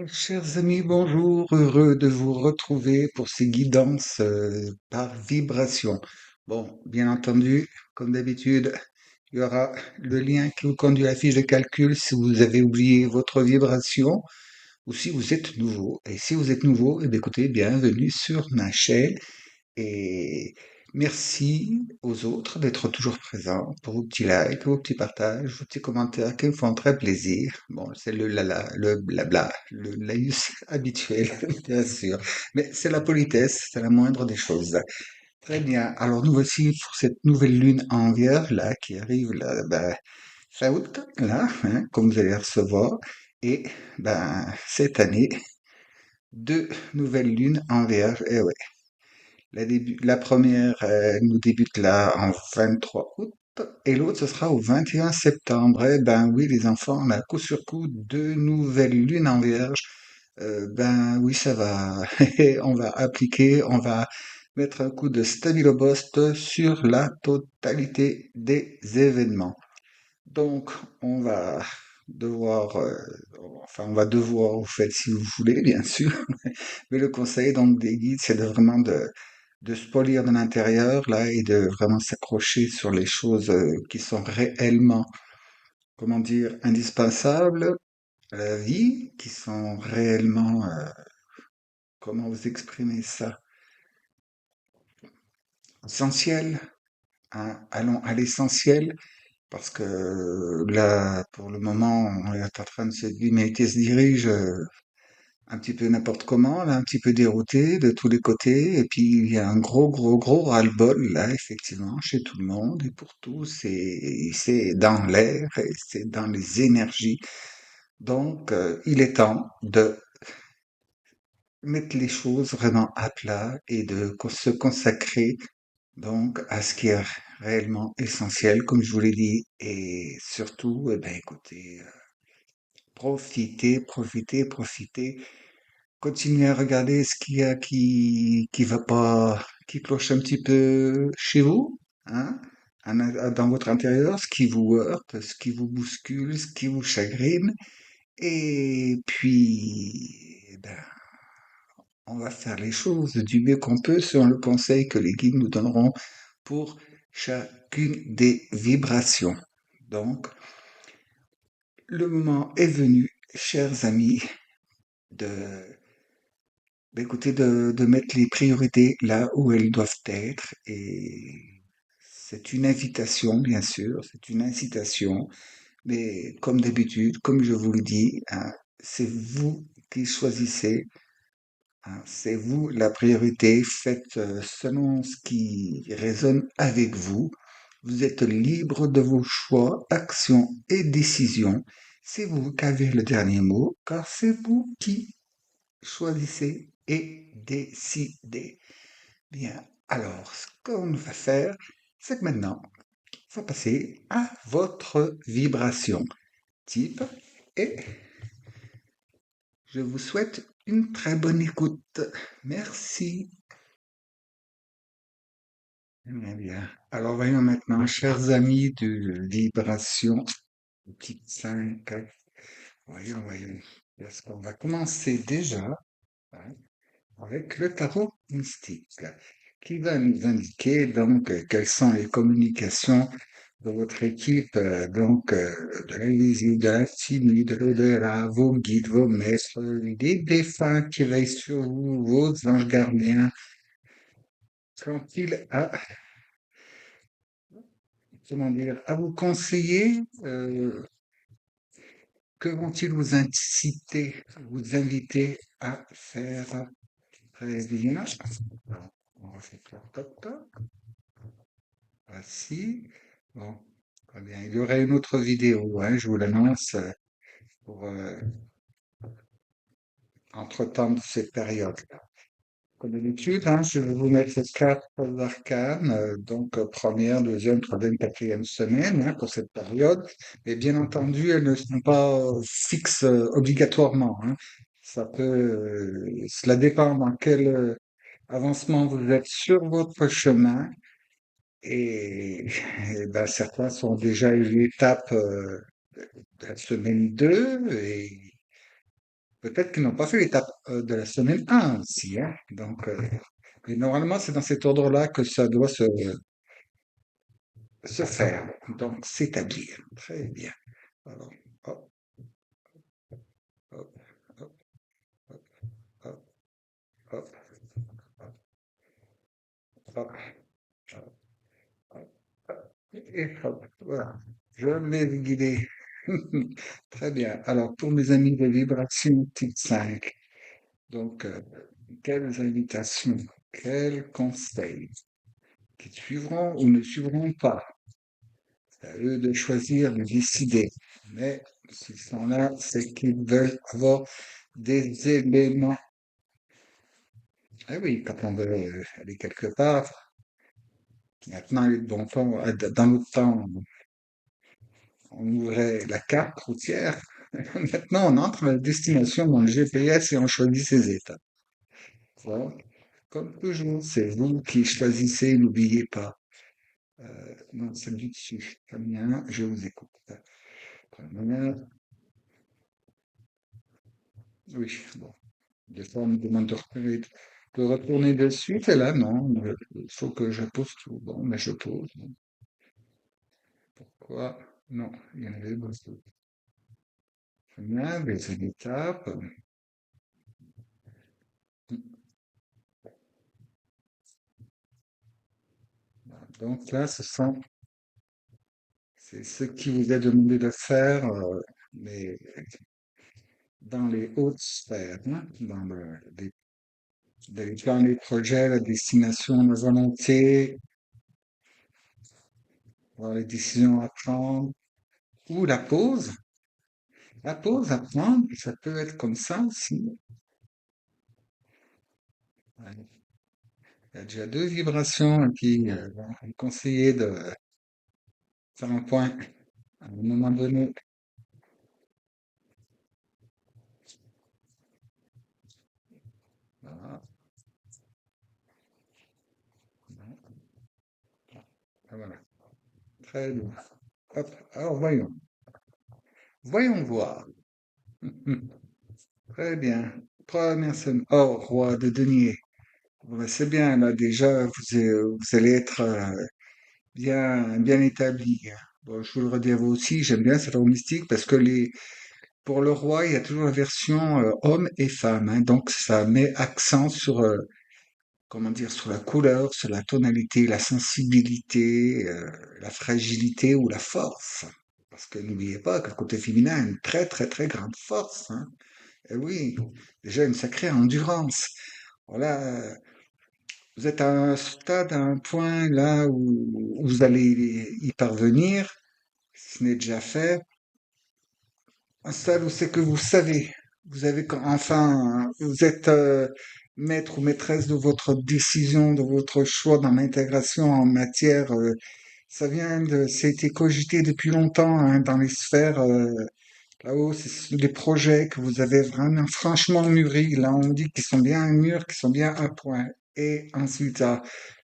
Chers amis, bonjour, heureux de vous retrouver pour ces guidances par vibration. Bon, bien entendu, comme d'habitude, il y aura le lien qui vous conduit à la fiche de calcul si vous avez oublié votre vibration ou si vous êtes nouveau. Et si vous êtes nouveau, eh bien, écoutez, bienvenue sur ma chaîne. Et merci aux autres d'être toujours présents pour vos petits likes, vos petits partages, vos petits commentaires qui me font très plaisir. Bon, c'est le lala, le blabla, le laïus habituel, bien sûr. Mais c'est la politesse, c'est la moindre des choses. Très bien. Alors nous voici pour cette nouvelle lune en Vierge là qui arrive là, ben, fin août là, hein, comme vous allez recevoir. Et ben cette année, deux nouvelles lunes en Vierge. Et ouais. La première nous débute là en 23 août et l'autre ce sera au 21 septembre. Eh ben oui les enfants, on a coup sur coup deux nouvelles lunes en Vierge. Ben oui ça va, on va appliquer, on va mettre un coup de stabilo-bost sur la totalité des événements. Donc on va devoir, enfin on va devoir, vous faites si vous voulez bien sûr, mais le conseil donc des guides c'est de vraiment de se polir de l'intérieur là et de vraiment s'accrocher sur les choses qui sont réellement, comment dire, indispensables à la vie, qui sont réellement, comment vous exprimer ça, essentielles, hein. Allons à l'essentiel parce que là, pour le moment, on est en train de se, l'humanité se dirige un petit peu n'importe comment, là, un petit peu dérouté de tous les côtés, et puis il y a un gros ras-le-bol là, effectivement, chez tout le monde et pour tous, c'est dans l'air, et c'est dans les énergies. Donc, il est temps de mettre les choses vraiment à plat et de se consacrer donc à ce qui est réellement essentiel, comme je vous l'ai dit, et surtout, eh ben, écoutez, profitez. Continuez à regarder ce qu'il y a qui va pas, qui cloche un petit peu chez vous, hein, dans votre intérieur, ce qui vous heurte, ce qui vous bouscule, ce qui vous chagrine. Et puis, eh ben, on va faire les choses du mieux qu'on peut selon le conseil que les guides nous donneront pour chacune des vibrations. Donc, le moment est venu, chers amis, de écoutez, de mettre les priorités là où elles doivent être. Et c'est une invitation, bien sûr, c'est une incitation. Mais comme d'habitude, comme je vous le dis, hein, c'est vous qui choisissez, hein, c'est vous la priorité. Faites selon ce qui résonne avec vous. Vous êtes libre de vos choix, actions et décisions. C'est vous qui avez le dernier mot, car c'est vous qui choisissez et décidez. Bien, alors, ce qu'on va faire, c'est que maintenant, on va passer à votre vibration type et je vous souhaite une très bonne écoute. Merci. Bien, bien. Alors, voyons maintenant, chers amis de vibration, petite 5. Voyons. Est-ce qu'on va commencer déjà, hein, avec le tarot mystique, qui va nous indiquer donc quelles sont les communications de votre équipe, de l'invisible, de l'infini, de l'au-delà, vos guides, vos maîtres, des défunts qui veillent sur vous, vos anges gardiens, sont-ils à, comment dire, à vous conseiller, que vont-ils vous inciter, vous inviter à faire? Très bien. Alors, on refait toc. Voici. Bon, très bien. Il y aurait une autre vidéo, hein, je vous l'annonce, pour entre-temps de cette période-là. Comme d'habitude, hein, je vais vous mettre ces quatre arcanes, première, deuxième, troisième, quatrième semaine, hein, pour cette période. Mais bien entendu, elles ne sont pas fixes obligatoirement, hein. Ça peut, cela dépend dans quel avancement vous êtes sur votre chemin. Et, et ben, certains sont déjà à une étape de la semaine 2 et Peut-être qu'ils n'ont pas fait l'étape de la semaine 1 aussi, hein. Donc, mais normalement, c'est dans cet ordre-là que ça doit se faire. Donc, s'établir. Très bien. Alors, hop, hop, hop, hop, hop, hop, hop, hop, hop, hop, hop, et hop, voilà. Je l'ai guidé. Très bien. Alors, pour mes amis de vibration type 5, donc, quelles invitations, quels conseils qui suivront ou ne suivront pas? C'est à eux de choisir, de décider. Mais s'ils sont là, c'est qu'ils veulent avoir des éléments. Ah oui, quand on veut aller quelque part, maintenant, il est de bon temps, dans notre temps, on ouvrait la carte routière. Maintenant, on entre la destination dans le GPS et on choisit ses étapes. Voilà. Comme toujours, c'est vous qui choisissez, n'oubliez pas. Non, c'est du dessus. Camille, je vous écoute. Camille, oui, bon. Des fois, on me demande de retourner de suite, et là, non, il faut que je pose tout. Bon, mais je pose. Pourquoi? Non, il y en avait beaucoup. Bien, des étapes. Donc là, c'est ce qui vous est demandé de faire, mais dans les hautes sphères, hein, dans les projets, la destination, la volonté, dans les décisions à prendre, ou la pause. La pause à prendre, ça peut être comme ça aussi. Ouais. Il y a déjà deux vibrations qui vont vous conseiller de faire un point à un moment donné. Voilà. Voilà. Très bien. Hop. Alors voyons. Voyons voir. Très bien. Première semaine. Oh, roi de denier. Bon, ben, c'est bien, là déjà, vous allez être bien établi, hein. Bon, je vous le redis à vous aussi, j'aime bien cette ordre mystique parce que pour le roi, il y a toujours la version homme et femme, hein. Donc ça met accent sur comment dire, sur la couleur, sur la tonalité, la sensibilité, la fragilité ou la force. Parce que n'oubliez pas que le côté féminin a une très très très grande force, hein. Et oui, déjà une sacrée endurance. Voilà, vous êtes à un stade, à un point là où vous allez y parvenir, si ce n'est déjà fait, un stade où c'est que vous savez, enfin, vous êtes maître ou maîtresse de votre décision, de votre choix dans l'intégration en matière. Ça a été cogité depuis longtemps hein, dans les sphères là-haut. C'est des projets que vous avez vraiment franchement mûris. Là, on dit qu'ils sont bien mûrs, qu'ils sont bien à point. Et ensuite,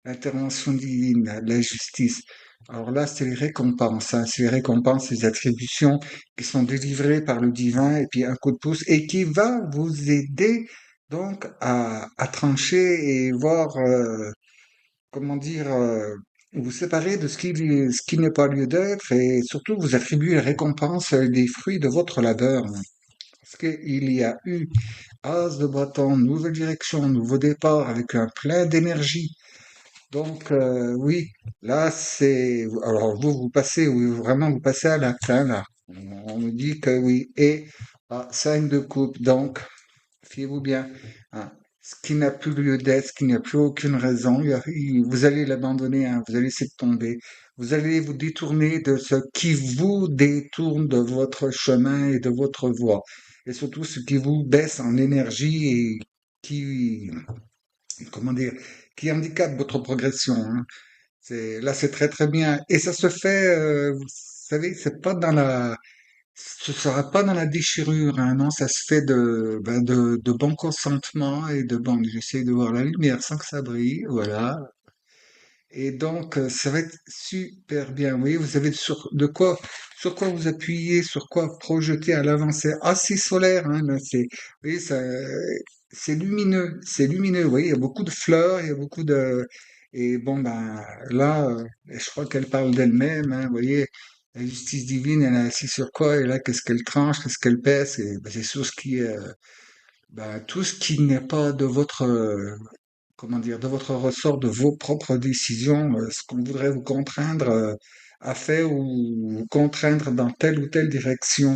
l'intervention divine, la justice. Alors là, c'est les récompenses, hein, c'est les récompenses, les attributions qui sont délivrées par le divin et puis un coup de pouce et qui va vous aider donc à trancher et voir, comment dire, vous séparer de ce qui n'est pas lieu d'être et surtout vous attribuer les récompenses des fruits de votre labeur. Parce qu'il y a eu As de bâton, nouvelle direction, nouveau départ avec un plein d'énergie. Donc oui, là c'est alors vous passez oui, vraiment vous passez à l'acte hein, là. On me dit que oui et 5 de coupe donc fiez-vous bien. Hein. Ce qui n'a plus lieu d'être, ce qui n'a plus aucune raison, vous allez l'abandonner, hein, vous allez laisser tomber. Vous allez vous détourner de ce qui vous détourne de votre chemin et de votre voie. Et surtout ce qui vous baisse en énergie et qui, comment dire, qui handicape votre progression, hein. Là, c'est très très bien. Et ça se fait, vous savez, c'est pas dans la, ce sera pas dans la déchirure, hein, non, ça se fait de bon consentement et de bon, j'essaie de voir la lumière sans que ça brille, voilà. Et donc, ça va être super bien. Vous voyez, vous avez sur quoi vous appuyer, sur quoi projeter à l'avant. C'est assez solaire, hein, là, vous voyez, c'est lumineux, c'est lumineux. Vous voyez, il y a beaucoup de fleurs, il y a beaucoup de, et bon, ben, là, je crois qu'elle parle d'elle-même, hein, vous voyez, la justice divine, elle est assise sur quoi? Et là, qu'est-ce qu'elle tranche, qu'est-ce qu'elle pèse? Et ben, c'est sur ce qui, ben, tout ce qui n'est pas de votre, comment dire, de votre ressort, de vos propres décisions, ce qu'on voudrait vous contraindre à faire ou vous contraindre dans telle ou telle direction.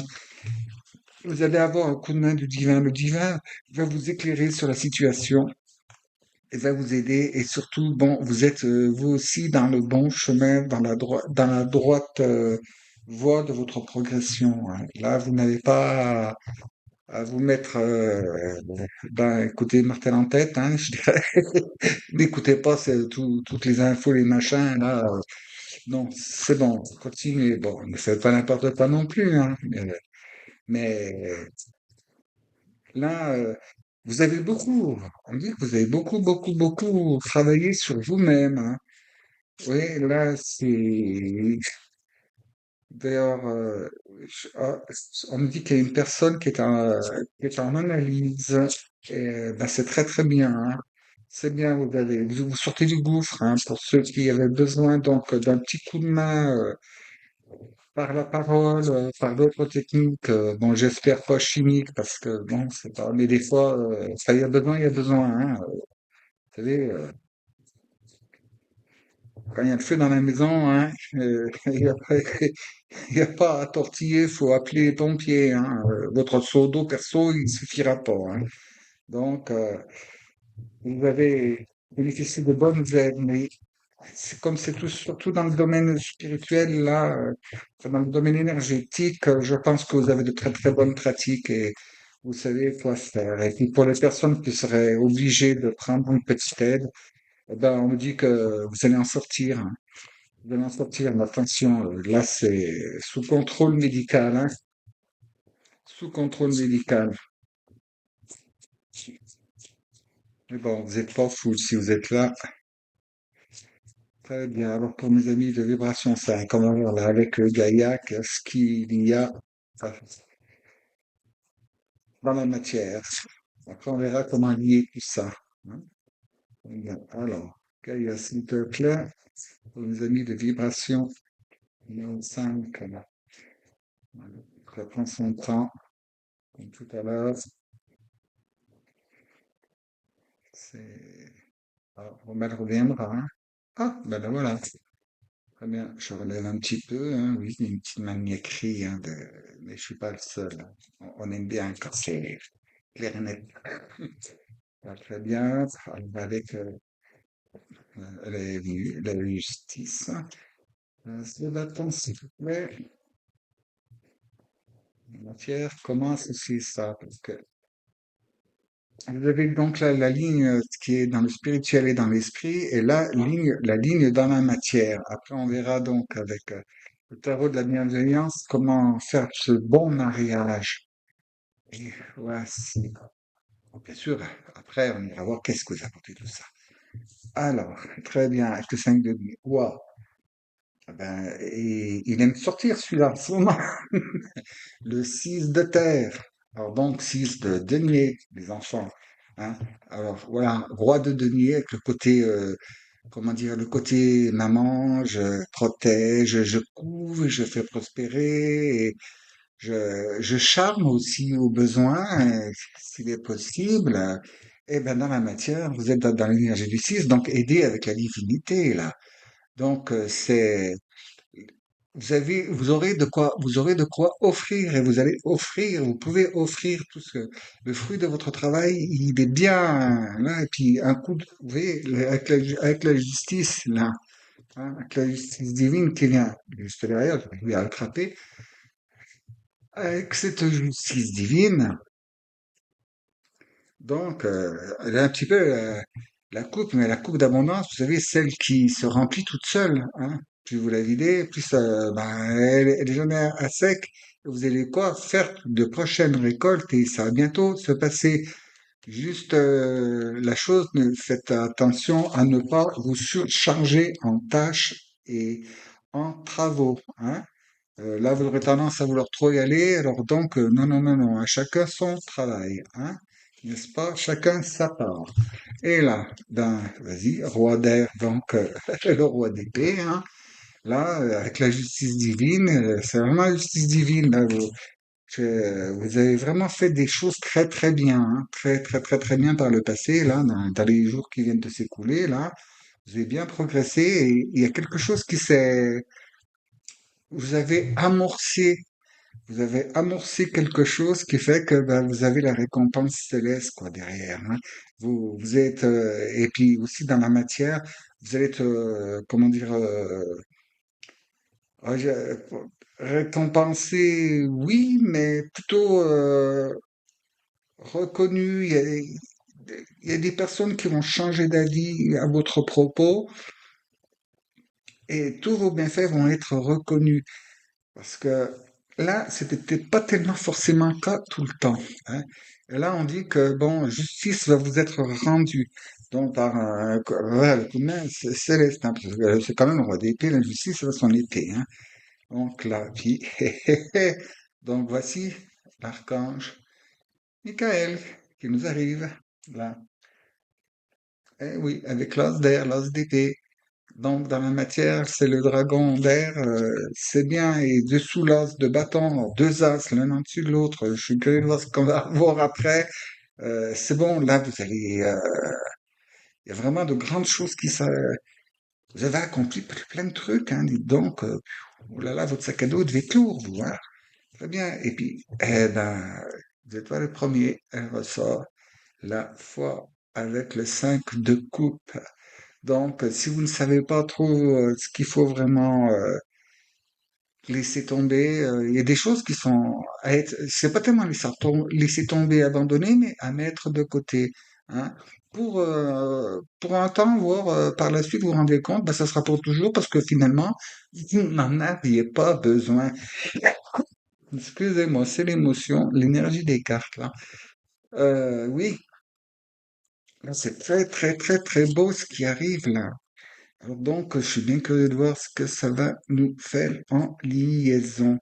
Vous allez avoir un coup de main du divin. Le divin va vous éclairer sur la situation et va vous aider. Et surtout, bon, vous êtes vous aussi dans le bon chemin, dans la droite voie de votre progression, hein. Là, vous n'avez pas à vous mettre d'un côté martel en tête, hein, je dirais. N'écoutez pas toutes les infos, les machins, là. Non, c'est bon, continuez. Bon, ne faites pas n'importe quoi non plus, hein. Mais là, vous avez beaucoup, on dit que vous avez beaucoup travaillé sur vous-même, hein. Oui, là, c'est d'ailleurs, on me dit qu'il y a une personne qui est en analyse. Et ben, c'est très très bien, hein. C'est bien, vous sortez du gouffre, hein, pour ceux qui avaient besoin donc d'un petit coup de main par la parole, par d'autres techniques. Bon, j'espère pas chimiques parce que bon, c'est pas. Mais des fois, ça, il y a besoin, hein. Vous savez, quand il y a le feu dans la maison, hein, il y a, il y a pas à tortiller, faut appeler les pompiers, hein. Votre seau d'eau perso, il suffira pas, hein. Donc, vous avez bénéficié de bonnes aides, mais c'est comme c'est tout, surtout dans le domaine spirituel, là, dans le domaine énergétique, je pense que vous avez de très très bonnes pratiques et vous savez quoi faire. Et puis pour les personnes qui seraient obligées de prendre une petite aide, eh ben, on me dit que vous allez en sortir, hein. Vous allez en sortir, mais attention, là c'est sous contrôle médical, hein, sous contrôle médical. Mais bon, vous n'êtes pas fou si vous êtes là. Très bien. Alors pour mes amis de vibration 5, on va voir là avec le Gaïa, qu'est-ce qu'il y a euh, dans la matière. Après, on verra comment lier tout ça, hein. Bien. Alors, Gaïa, s'il te plaît, pour mes amis de vibration numéro 5, là. Voilà. Ça prend son temps, comme tout à l'heure. C'est... Alors, Romain reviendra, hein. Ah, ben là, voilà. Très bien. Je relève un petit peu, hein. Oui, il y a une petite maniaquerie, hein, mais je suis pas le seul, hein. On aime bien quand c'est clair et net. Ah, très bien. Avec la justice. C'est l'attente, s'il vous plaît. La matière, comment associer ça? Parce que vous avez donc là la ligne qui est dans le spirituel et dans l'esprit, et la ligne dans la matière. Après, on verra donc avec le tarot de la bienveillance comment faire ce bon mariage. Et voici. Bon, bien sûr, après, on ira voir qu'est-ce que vous apportez tout ça. Alors, très bien, avec le 5 de denier. Waouh! Ah ben, et il aime sortir celui-là en ce moment. Le 6 de terre. Alors donc 6 de denier, les enfants, hein. Alors voilà, roi de denier avec le côté, comment dire, le côté maman, je protège, je couvre, je fais prospérer, et je charme aussi au besoin, s'il est possible. Et ben dans la matière, vous êtes dans l'énergie du 6, donc aider avec la divinité là. Donc c'est vous aurez de quoi offrir et vous allez offrir, vous pouvez offrir tout le fruit de votre travail, il est bien là, et puis un coup vous voyez, avec la justice, là, hein, avec la justice divine qui vient juste derrière, je vais attraper, avec cette justice divine, donc, elle est un petit peu la coupe, mais la coupe d'abondance, vous savez, celle qui se remplit toute seule, hein. Plus vous la videz, plus ben, elle est jamais à sec. Vous allez quoi faire de prochaines récoltes et ça va bientôt se passer. Juste la chose, faites attention à ne pas vous surcharger en tâches et en travaux, hein. Là, vous aurez tendance à vouloir trop y aller, alors donc, non, non, non, non, à chacun son travail, hein, n'est-ce pas? Chacun sa part. Et là, ben, vas-y, roi d'air, donc, le roi d'épée, hein. Là, avec la justice divine, c'est vraiment la justice divine, là, vous avez vraiment fait des choses très très bien, hein, très très très très bien par le passé, là, dans les jours qui viennent de s'écouler, là, vous avez bien progressé et il y a quelque chose qui s'est, vous avez amorcé, vous avez amorcé quelque chose qui fait que ben, vous avez la récompense céleste quoi derrière, hein. Vous êtes et puis aussi dans la matière, vous allez être comment dire récompensé, oui, mais plutôt reconnu. Il y a des personnes qui vont changer d'avis à votre propos et tous vos bienfaits vont être reconnus. Parce que là, c'était peut-être pas tellement forcément le cas tout le temps, hein. Et là, on dit que, bon, justice va vous être rendue. Donc, par voilà, le coup de main céleste, hein, parce que c'est quand même le roi d'épée, la justice va son épée, hein. Donc là, puis, donc voici l'archange Michael qui nous arrive, là. Eh oui, avec l'os d'air, l'os d'épée. Donc, dans la matière, c'est le dragon d'air, c'est bien. Et dessous l'os de bâton, deux as, l'un en dessus de l'autre. Je suis curieux de voir ce qu'on va voir après. C'est bon, là, vous allez, il y a vraiment de grandes choses vous avez accompli plein de trucs, hein, dites donc. Oh là là, votre sac à dos devait être lourd, vous, hein. Très bien. Et puis, eh ben, vous n'êtes pas le premier. Elle ressort la fois avec le 5 de coupe. Donc, si vous ne savez pas trop ce qu'il faut vraiment laisser tomber, il y a des choses qui sont à être, c'est pas tellement laisser tomber, abandonner, mais à mettre de côté, hein. Pour un temps, voir par la suite vous vous rendez compte, ben, ça sera pour toujours parce que finalement, vous n'en aviez pas besoin. Excusez-moi, c'est l'émotion, l'énergie des cartes là. Oui, là c'est très très très très beau ce qui arrive là. Alors donc, je suis bien curieux de voir ce que ça va nous faire en liaison.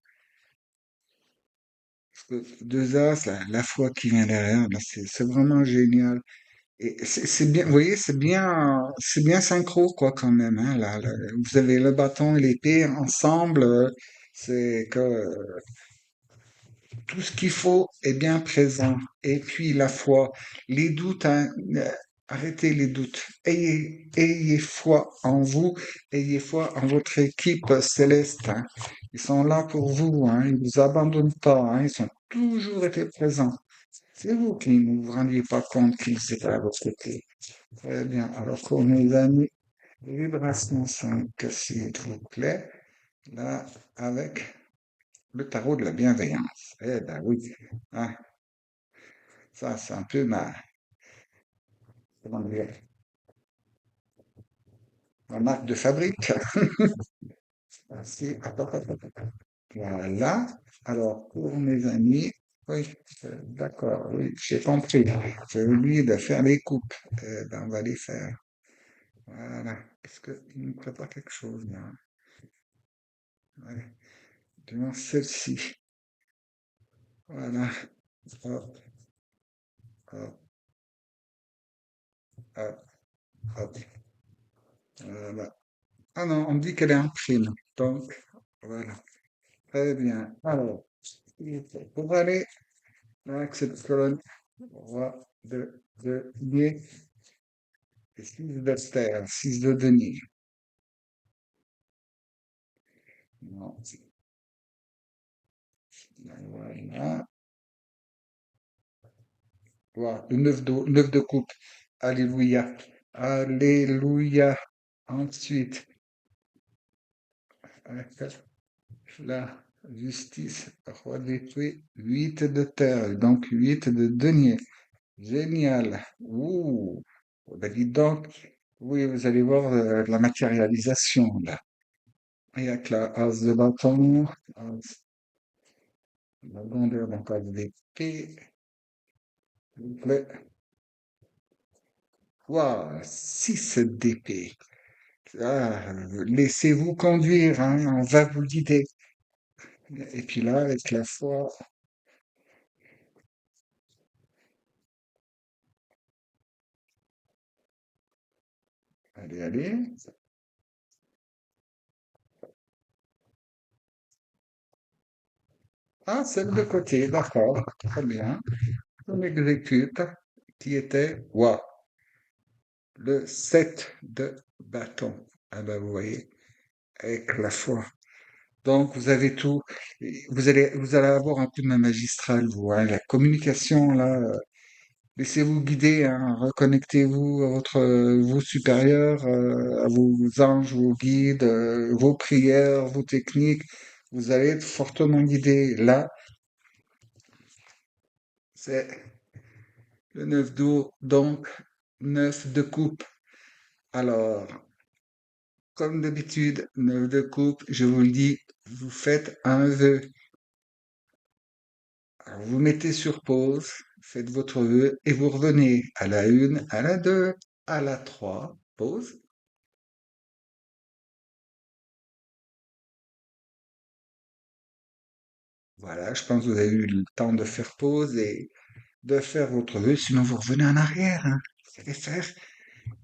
Parce que deux As, la foi qui vient derrière, là, c'est vraiment génial. Et c'est bien, vous voyez, c'est bien synchro, quoi, quand même, hein, là. Vous avez le bâton et l'épée ensemble, c'est que tout ce qu'il faut est bien présent. Et puis la foi, les doutes, hein, arrêtez les doutes. Ayez foi en vous, ayez foi en votre équipe céleste, hein. Ils sont là pour vous, hein, ils vous abandonnent pas, hein, ils ont toujours été présents. C'est vous qui ne vous rendiez pas compte qu'ils étaient à votre côté. Très bien. Alors, pour mes amis, vibration 5, s'il vous plaît, là, avec le tarot de la bienveillance. Eh ben oui, hein, ça c'est un peu comment dire, ma marque de fabrique. Ainsi, hop, hop, hop, hop, hop. Voilà. Alors, pour mes amis, oui, d'accord, oui, j'ai compris. J'ai oublié de faire les coupes. Eh ben, on va les faire. Voilà. Est-ce qu'il me prépare quelque chose là? Ouais. Du moins celle-ci. Voilà. Hop, hop, hop, hop. Voilà. Ah non, on me dit qu'elle est en prime. Donc, voilà. Très bien. Alors, pour aller avec cette colonne, roi de denier et 6 de terre, 6 de denier. Non, voilà. Voilà. Le 9 de coupe. Alléluia. Alléluia. Ensuite, la justice, roi d'épée, 8 de terre, donc 8 de denier. Génial. Ouh. Ben dis donc, oui, vous allez voir la matérialisation là. Et avec la as de bâton, as, la grandeur donc as d'épée, s'il vous plaît. Waouh, 6 d'épée. Ah, laissez-vous conduire, hein, on va vous guider. Et puis là, avec la foi, allez, allez. Ah, celle de côté, d'accord, très bien. On exécute, qui était, waouh, le 7 de bâton. Ah ben, vous voyez, avec la foi. Donc, vous avez tout. Vous allez avoir un coup de main magistral, vous, hein, la communication, là. Laissez-vous guider, hein, reconnectez-vous à votre vous supérieur, à vos anges, vos guides, vos prières, vos techniques. Vous allez être fortement guidé. Là, c'est le 9 d'eau, donc 9 de coupe. Alors, comme d'habitude, 9 de coupe, je vous le dis, vous faites un vœu. Alors, vous mettez sur pause, faites votre vœu et vous revenez à la une, à la 2, à la 3. Pause. Voilà, je pense que vous avez eu le temps de faire pause et de faire votre vœu, sinon vous revenez en arrière, hein. Vous allez faire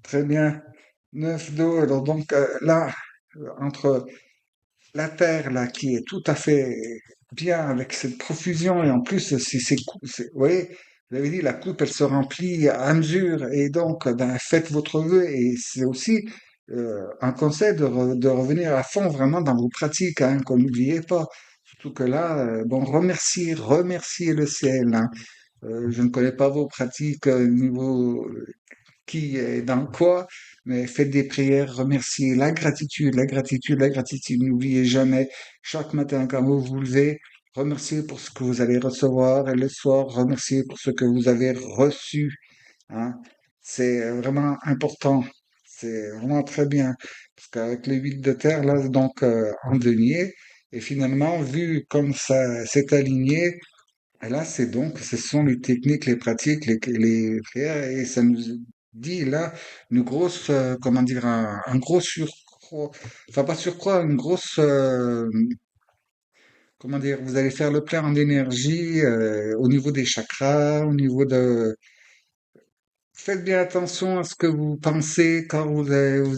très bien. 9 d'eau, alors donc là, entre la terre là qui est tout à fait bien avec cette profusion et en plus vous voyez, vous avez dit la coupe elle se remplit à mesure et donc ben, faites votre vœu et c'est aussi un conseil de revenir à fond vraiment dans vos pratiques, hein, qu'on n'oubliez pas. Surtout que là, bon, remerciez le ciel, hein. Je ne connais pas vos pratiques niveau qui est dans quoi, mais faites des prières, remerciez la gratitude, la gratitude, la gratitude. N'oubliez jamais, chaque matin quand vous vous levez, remerciez pour ce que vous allez recevoir et le soir, remerciez pour ce que vous avez reçu, hein. C'est vraiment important. C'est vraiment très bien. Parce qu'avec les huiles de terre, là, donc, en denier, et finalement, vu comme ça s'est aligné, et là, ce sont les techniques, les pratiques, les prières, et ça nous dit là une grosse, comment dire, un gros surcroît, enfin pas surcroît, une grosse, comment dire, vous allez faire le plein en énergie au niveau des chakras, au niveau de, faites bien attention à ce que vous pensez quand vous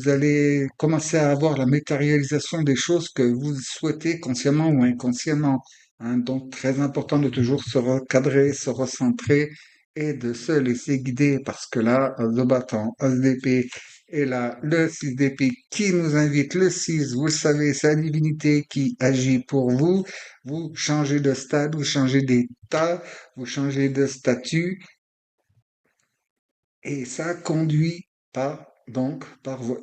allez commencer à avoir la matérialisation des choses que vous souhaitez consciemment ou inconsciemment, hein. Donc, très important de toujours se recadrer, se recentrer et de se laisser guider parce que là, le bâton, as d'épée, et là, le 6 d'épée qui nous invite, le 6, vous le savez, c'est la divinité qui agit pour vous. Vous changez de stade, vous changez d'état, vous changez de statut et ça conduit par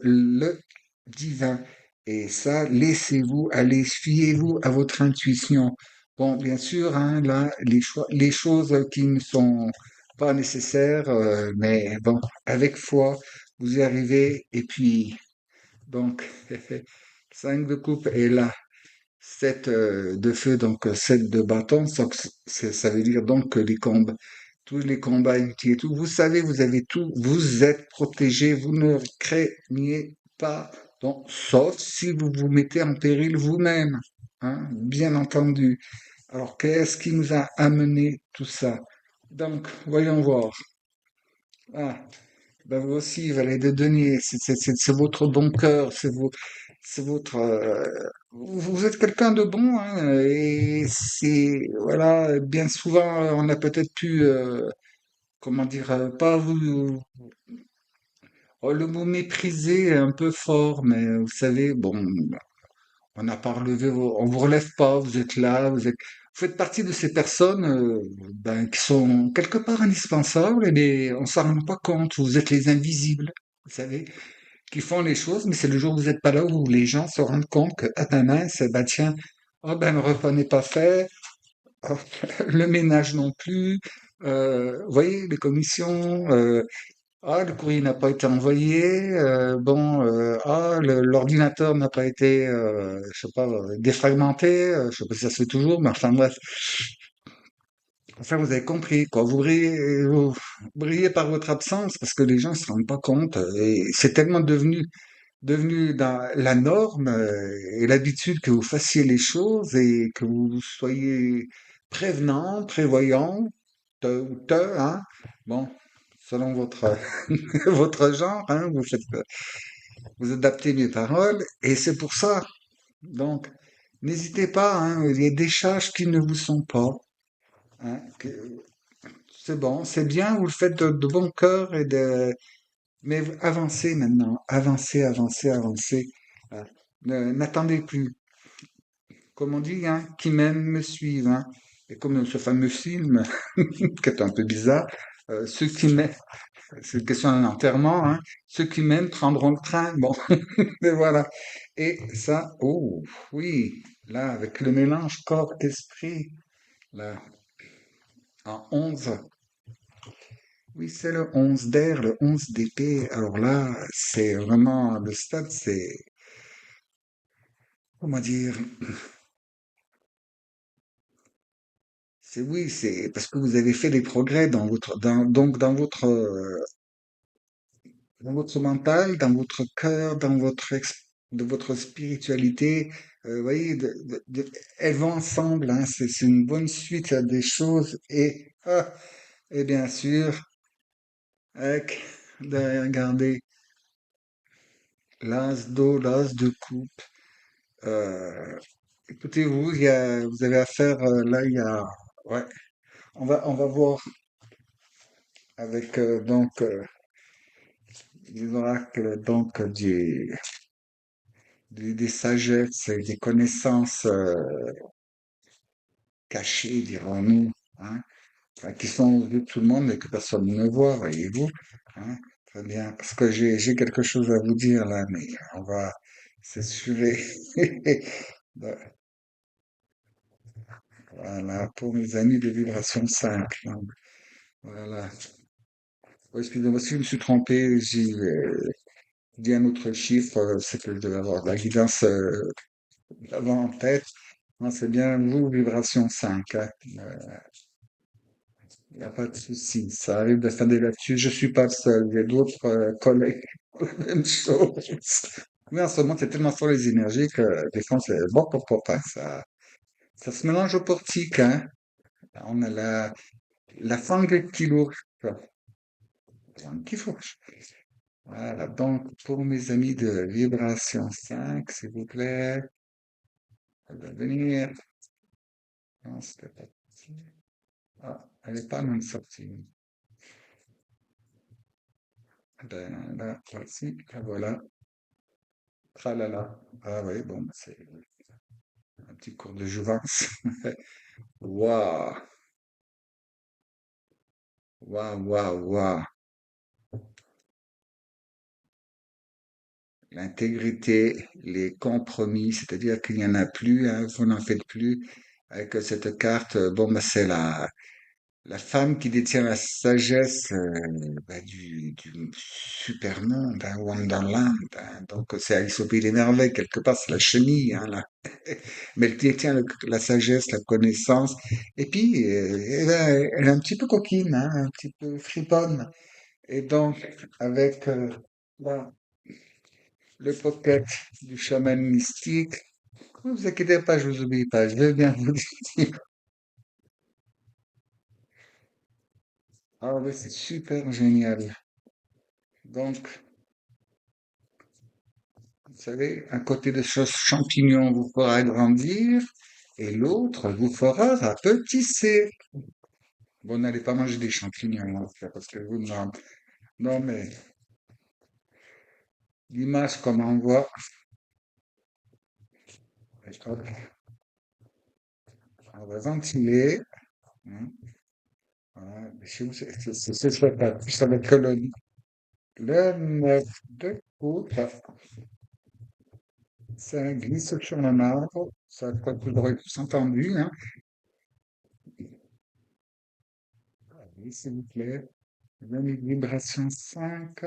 le divin. Et ça, laissez-vous aller, fiez-vous à votre intuition. Bon, bien sûr, hein, là, les choses qui ne sont pas nécessaires, mais bon, avec foi, vous y arrivez. Et puis, donc, 5 de coupe est là. 7 de feu, donc 7 de bâton, ça veut dire donc que tous les combats inutiles et tout, vous savez, vous avez tout, vous êtes protégé, vous ne craignez pas, donc, sauf si vous vous mettez en péril vous-même, hein, bien entendu. Alors, qu'est-ce qui nous a amené tout ça? Donc, voyons voir. Ah, ben vous aussi, Valet de Denier, c'est votre bon cœur, c'est votre, vous êtes quelqu'un de bon, hein, et c'est, voilà, bien souvent, on a peut-être pu, comment dire, pas vous, oh, le mot mépriser est un peu fort, mais vous savez, bon, on n'a pas relevé, on vous relève pas, vous êtes là, vous faites partie de ces personnes, ben, qui sont quelque part indispensables, mais on s'en rend pas compte, vous êtes les invisibles, vous savez, qui font les choses, mais c'est le jour où vous n'êtes pas là où les gens se rendent compte que, ah ben mince, bah tiens, oh ben le repas n'est pas fait, oh, le ménage non plus, vous voyez, les commissions, ah, le courrier n'a pas été envoyé, bon, l'ordinateur n'a pas été, je sais pas, défragmenté, je sais pas si ça se fait toujours, mais enfin bref, Enfin, vous avez compris, quoi. Vous brillez par votre absence parce que les gens se rendent pas compte. Et c'est tellement devenu dans la norme et l'habitude que vous fassiez les choses et que vous soyez prévenant, prévoyant, ou hein. Bon, selon votre votre genre, hein, vous adaptez mes paroles et c'est pour ça. Donc, n'hésitez pas, hein, il y a des charges qui ne vous sont pas. Hein, c'est bon, c'est bien, vous le faites de bon cœur mais avancez maintenant, avancez, avancez, avancez. Voilà. N'attendez plus. Comme on dit, hein, qui m'aime me suivent. Hein. Et comme ce fameux film, qui est un peu bizarre, ceux qui m'aiment, c'est une question d'un enterrement, hein, ceux qui m'aiment prendront le train. Bon, mais voilà. Et ça, oh, oui, là, avec le mélange corps-esprit, là, en 11. Oui, c'est le 11 d'air, le 11 d'épée. Alors là, c'est vraiment, le stade, comment dire, oui, c'est parce que vous avez fait des progrès donc dans votre mental, dans votre cœur, de votre spiritualité. Vous voyez, elles vont ensemble, hein, c'est une bonne suite à des choses et bien sûr, avec, regardez, l'as de coupe. Euh, Écoutez-vous, vous avez affaire, là, ouais, on va voir avec, les oracles, donc, des sagesses et des connaissances, cachées, dirons-nous, hein, enfin, qui sont aux yeux de tout le monde et que personne ne voit, voyez-vous, hein. Très bien, parce que j'ai quelque chose à vous dire là, mais on va s'assurer. Voilà, pour mes amis de vibration 5. Donc, voilà. Oui, excusez-moi si je me suis trompé, j'ai dit un autre chiffre, c'est que je devais avoir de la guidance avant en tête. Non, c'est bien vous, vibration 5. Hein. Il n'y a pas de souci. Ça arrive de faire des là-dessus. Je suis pas le seul. Il y a d'autres collègues qui font la même chose. Mais en ce moment, c'est tellement fort les énergies que des fois, c'est bon pour hein. Ça se mélange au portique. Hein. On a la fangue qui louche. Qui fauche. Voilà. Donc, pour mes amis de vibration 5, s'il vous plaît, elle va venir. Non, c'était pas parti. Ah, elle n'est pas même sortie. Ben, là, voici, la voilà. Tralala. Ah oui, bon, c'est un petit cours de jouvence. Waouh, waouh, waouh, waouh. L'intégrité, les compromis, c'est-à-dire qu'il n'y en a plus, hein, vous n'en faites plus. Avec cette carte, bon, ben, c'est la femme qui détient la sagesse bah, du super monde, hein, Wonderland. Hein. Donc c'est Alice au pays des merveilles, quelque part, c'est la chenille, hein, là. Mais elle détient la sagesse, la connaissance. Et puis, elle est un petit peu coquine, hein, un petit peu friponne. Et donc, avec là, le pocket du chaman mystique, ne vous inquiétez pas, je vous oublie pas, je vais bien vous dire. Ah oui, c'est super génial. Donc, vous savez, un côté de ce champignon vous fera grandir et l'autre vous fera rapetisser. Bon, n'allez pas manger des champignons, hein, parce que vous, non, non, mais l'image qu'on envoie, hop, on va ventiler. Hein, voilà, chez vous, c'est ça, plus avec le 9 de coupe, ça glisse sur le marbre, ça crois que vous aurez tous entendu, hein. Allez, s'il vous plaît, vibration 5.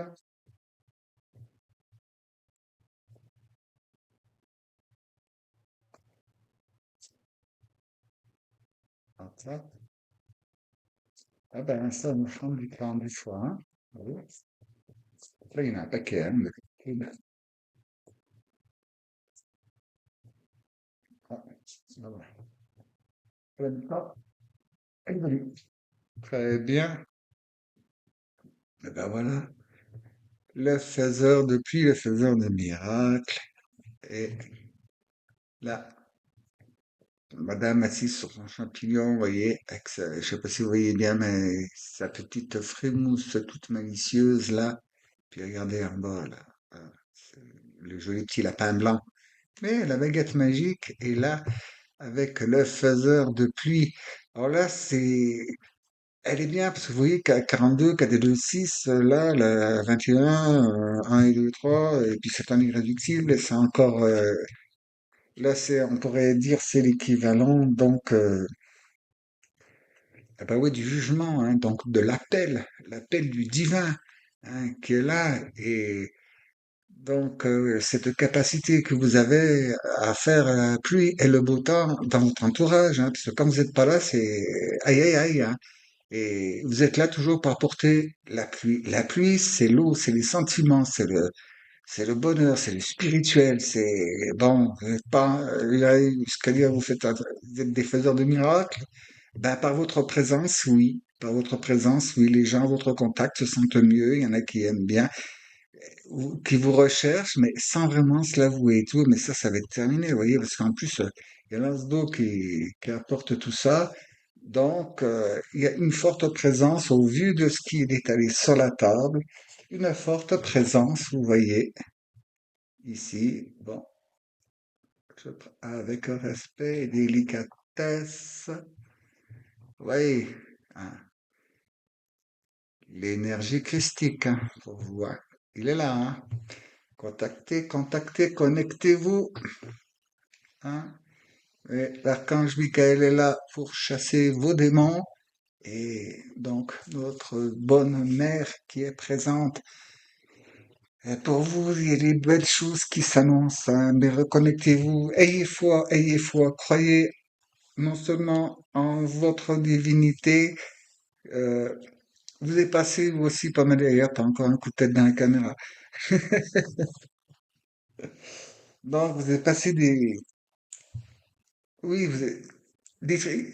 Hop, Ah ben, ça me semble différent des fois, hein. Oui. Là, il y en a un paquet, hein. Ah, voilà. Ah, très bien. Et ben voilà. Le faiseur depuis le faiseur de miracles. Et là, madame assise sur son champignon, vous voyez, avec je sais pas si vous voyez bien, mais sa petite frémousse toute malicieuse, là. Puis regardez en bas, là. Ah, c'est le joli petit lapin blanc. Mais la baguette magique est là avec le faiseur de pluie. Alors là, elle est bien parce que vous voyez qu'à 42, KD2, 6, là, la 21, 1 et 2, 3, et puis c'est un irréductible, et c'est encore, là, on pourrait dire, c'est l'équivalent, donc, ah bah oui, du jugement, hein, donc de l'appel du divin, hein, qui est là, et donc, cette capacité que vous avez à faire la pluie et le beau temps dans votre entourage, hein, parce que quand vous n'êtes pas là, c'est aïe aïe aïe, hein. Et vous êtes là toujours pour apporter la pluie. La pluie, c'est l'eau, c'est les sentiments, c'est le bonheur, c'est le spirituel, c'est bon. Vous n'êtes pas là jusqu'à dire vous êtes des faiseurs de miracles. Ben, par votre présence, oui. Par votre présence, oui, les gens à votre contact se sentent mieux. Il y en a qui aiment bien qui vous recherche, mais sans vraiment se l'avouer et tout. Mais ça va être terminé, vous voyez, parce qu'en plus, il y a Laszlo qui apporte tout ça. Donc, il y a une forte présence au vu de ce qui est étalé sur la table. Une forte présence, vous voyez, ici. Bon, avec respect et délicatesse. Oui, hein, l'énergie christique, hein, pour vous, hein. Il est là, hein. Contactez, contactez, connectez-vous, hein. Et l'archange Michael est là pour chasser vos démons. Et donc, notre bonne mère qui est présente. Et pour vous, il y a des belles choses qui s'annoncent, hein, mais reconnectez-vous. Ayez foi. Croyez non seulement en votre divinité, euh, vous êtes passé, vous aussi, pas mal d'ailleurs, t'as encore un coup de tête dans la caméra. Donc, vous êtes passé oui, des,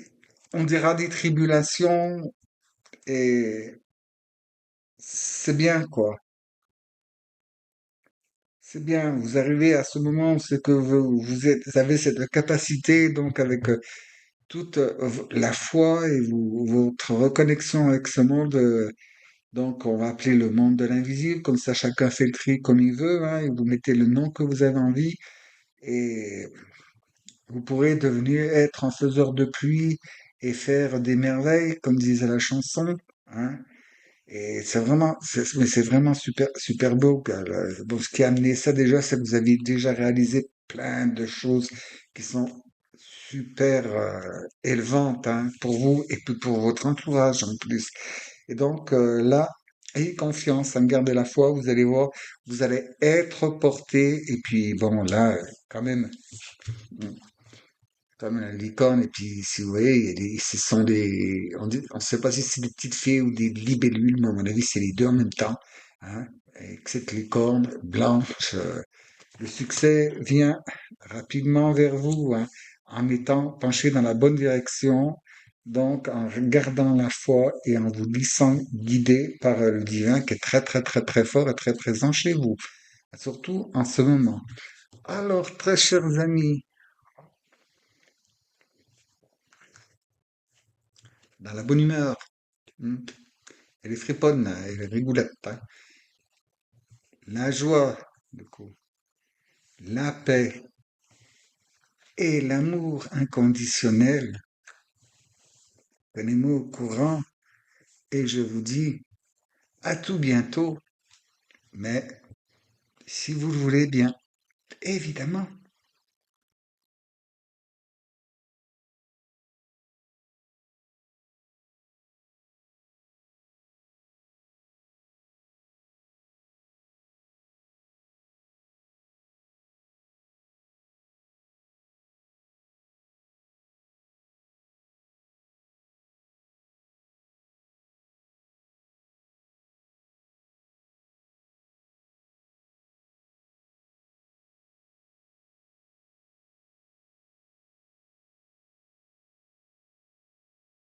on dira des tribulations, et c'est bien, quoi. C'est bien, vous arrivez à ce moment où c'est que vous avez cette capacité, donc avec toute la foi et votre reconnexion avec ce monde, donc on va appeler le monde de l'invisible, comme ça chacun fait le tri comme il veut, hein, et vous mettez le nom que vous avez envie, et vous pourrez devenir être un faiseur de pluie et faire des merveilles, comme disait la chanson, hein. Et mais c'est vraiment super, super beau, quoi. Bon, ce qui a amené ça déjà, c'est que vous avez déjà réalisé plein de choses qui sont super élevantes, hein, pour vous et puis pour votre entourage en plus. Et donc là, ayez confiance, hein, gardez la foi, vous allez voir, vous allez être porté. Et puis bon, là, quand même, comme la licorne, et puis si vous voyez, ce sont on sait pas si c'est des petites fées ou des libellules, mais à mon avis, c'est les deux en même temps, hein, et que cette licorne blanche, le succès vient rapidement vers vous, hein, en étant penché dans la bonne direction, donc en gardant la foi et en vous laissant guider par le divin qui est très, très, très, très fort et très présent chez vous, surtout en ce moment. Alors, très chers amis, dans la bonne humeur, hmm, elle est friponne, hein, elle est rigoulette, hein. La joie, du coup, la paix et l'amour inconditionnel. Tenez-moi au courant et je vous dis à tout bientôt, mais si vous le voulez bien, évidemment.